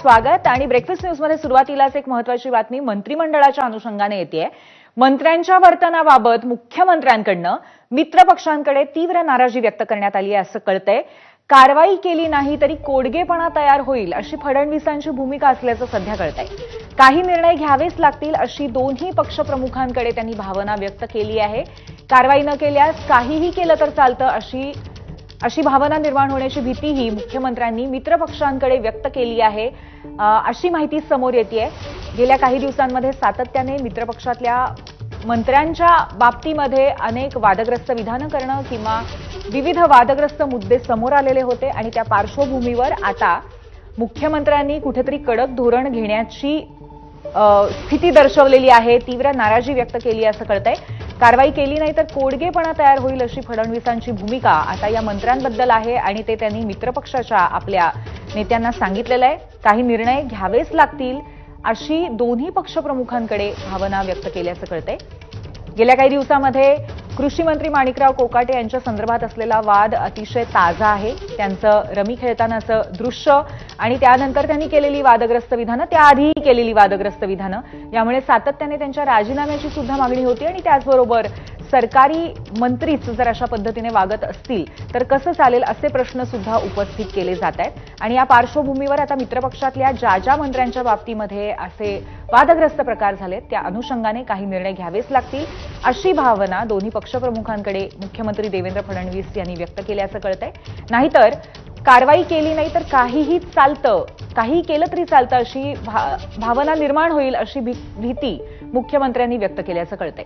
स्वागत आणि ब्रेकफास्ट न्यूजमध्ये सुरुवातीलाच एक महत्त्वाची बातमी मंत्रिमंडळाच्या अनुषंगाने येतेय। मंत्र्यांच्या वर्तनाबाबत मुख्यमंत्र्यांकडून मित्रपक्षांकडे तीव्र नाराजी व्यक्त करण्यात आली आहे असं कळतंय। कारवाई केली नाही तरी कोडगेपणा तयार होईल अशी फडणवीसांची भूमिका असल्याचं सध्या कळतंय। काही निर्णय घ्यावेच लागतील अशी दोन्ही पक्षप्रमुखांकडे त्यांनी भावना व्यक्त केली आहे। कारवाई न केल्यास काहीही केलं तर चालतं अशी भावना निर्माण होण्याची भीतीही मुख्यमंत्र्यांनी मित्रपक्षांकडे व्यक्त केली आहे अशी माहिती समोर येतेय। गेल्या काही दिवसांमध्ये सातत्याने मित्रपक्षातल्या मंत्र्यांच्या बाबतीमध्ये अनेक वादग्रस्त विधानं करणं किंवा विविध वादग्रस्त मुद्दे समोर आलेले होते आणि त्या पार्श्वभूमीवर आता मुख्यमंत्र्यांनी कुठेतरी कडक धोरण घेण्याची स्थिती दर्शवलेली आहे, तीव्र नाराजी व्यक्त केली असं कळतंय। कारवाई केली नाही तर कोडगेपणा तयार होईल अशी फडणवीसांची भूमिका आता या मंत्र्यांबद्दल आहे आणि ते त्यांनी मित्रपक्षाच्या आपल्या नेत्यांना सांगितलेलं आहे। काही निर्णय घ्यावेच लागतील अशी दोन्ही पक्षप्रमुखांकडे भावना व्यक्त केल्याचं कळतंय। गेल्या काही दिवसांमध्ये कृषी मंत्री माणिकराव कोकाटे यांच्या संदर्भात असलेला वाद अतिशय ताजा आहे। त्यांचं रमी खेळतानाचं दृश्य आणि त्यानंतर त्यांनी केलेली वादग्रस्त विधानं, त्याआधीही केलेली वादग्रस्त विधानं, यामुळे सातत्याने त्यांच्या राजीनाम्याची सुद्धा मागणी होती आणि त्याचबरोबर सरकारी मंत्रीच जर अशा पद्धतीने वागत असतील तर कसं चालेल असे प्रश्न सुद्धा उपस्थित केले जात आहेत। आणि या पार्श्वभूमीवर आता मित्रपक्षातल्या ज्या मंत्र्यांच्या बाबतीमध्ये असे वादग्रस्त प्रकार झालेत त्या अनुषंगाने काही निर्णय घ्यावेच लागतील अशी भावना दोन्ही पक्षप्रमुखांकडे मुख्यमंत्री देवेंद्र फडणवीस यांनी व्यक्त केल्याचं कळतंय। नाहीतर कारवाई केली नाही तर काहीही चालतं, काही केलं तरी चालतं अशी भावना निर्माण होईल अशी भीती मुख्यमंत्र्यांनी व्यक्त केल्याचं कळतंय।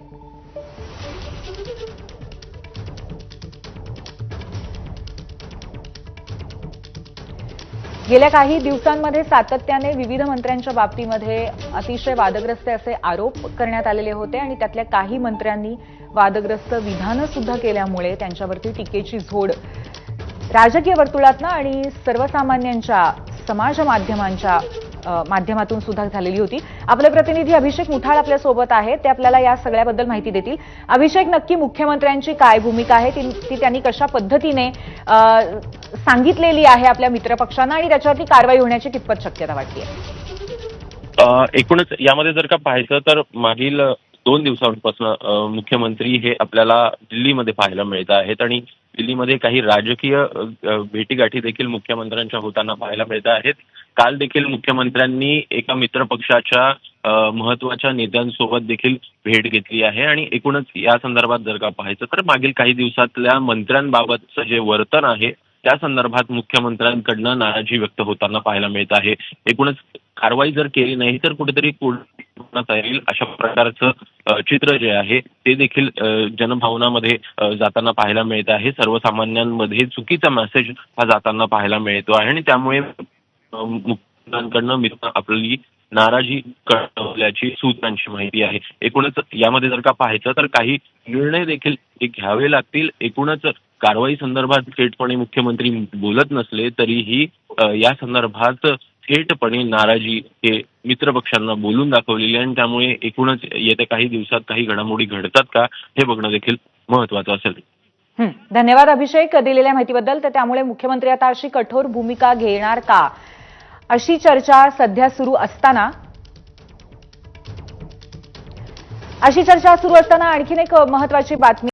गेल्या काही दिवसांमध्ये सातत्याने विविध मंत्र्यांच्या बाबतीमध्ये अतिशय वादग्रस्त असे आरोप करण्यात आलेले होते आणि त्यातल्या काही मंत्र्यांनी वादग्रस्त विधानं सुद्धा केल्यामुळे त्यांच्यावरती टीकेची झोड राजकीय वर्तुळातनं आणि सर्वसामान्यांच्या समाज माध्यमातून सुद्धा झालेली होती। आपले प्रतिनिधी अभिषेक मुठाळ आपल्या सोबत आहेत, ते आपल्याला या सगळ्याबद्दल माहिती देतील। अभिषेक, नक्की मुख्यमंत्र्यांची काय भूमिका आहे, ती त्यांनी कशा पद्धतीने सांगितलेली आहे आपल्या मित्रपक्षांना आणि त्याच्यावरती कारवाई होण्याची कितपत शक्यता वाटते? एकूणच यामध्ये जर का पाहायचं तर मागील 2 दिवसांपासून मुख्यमंत्री हे आपल्याला दिल्लीमध्ये पाहायला मिळत आहेत आणि दिल्लीमध्ये काही राजकीय भेटीगाठी देखील मुख्यमंत्र्यांच्या होताना पाहायला मिळत आहेत। काल देखील मुख्यमंत्र्यांनी एका मित्रपक्षाच्या महत्वाच्या नेत्यांसोबत देखील भेट घेतली आहे आणि एकूणच या संदर्भात जर का पाहायचं तर मागील काही दिवसातल्या मंत्र्यांबाबतचं जे वर्तन आहे त्या संदर्भात मुख्यमंत्र्यांकडनं नाराजी व्यक्त होताना पाहायला मिळत आहे। एकूणच कारवाई जर केली नाही तर कुठेतरी येईल अशा प्रकारचं चित्र जे आहे ते देखील जनभावनामध्ये जाताना पाहायला मिळत आहे। सर्वसामान्यांमध्ये चुकीचा मेसेज हा जाताना पाहायला मिळतो आहे आणि त्यामुळे मुख्यमंत्र्यांकडनं आपली नाराजी कळवल्याची सूत्रांची माहिती आहे। एकूणच यामध्ये जर का पाहायचं तर काही निर्णय देखील घ्यावे लागतील। एकूणच कारवाई संदर्भात थेटपणे मुख्यमंत्री बोलत नसले तरीही या संदर्भात थेटपणे नाराजी हे मित्रपक्षांना बोलून दाखवलेली आहे आणि त्यामुळे एकूणच येत्या काही दिवसात काही घडामोडी घडतात का हे बघणं देखील महत्वाचं असेल। धन्यवाद अभिषेक दिलेल्या माहितीबद्दल। तर त्यामुळे मुख्यमंत्री आता अशी कठोर भूमिका घेणार का अशी चर्चा सध्या सुरू असताना आणखीन एक महत्वाची बातमी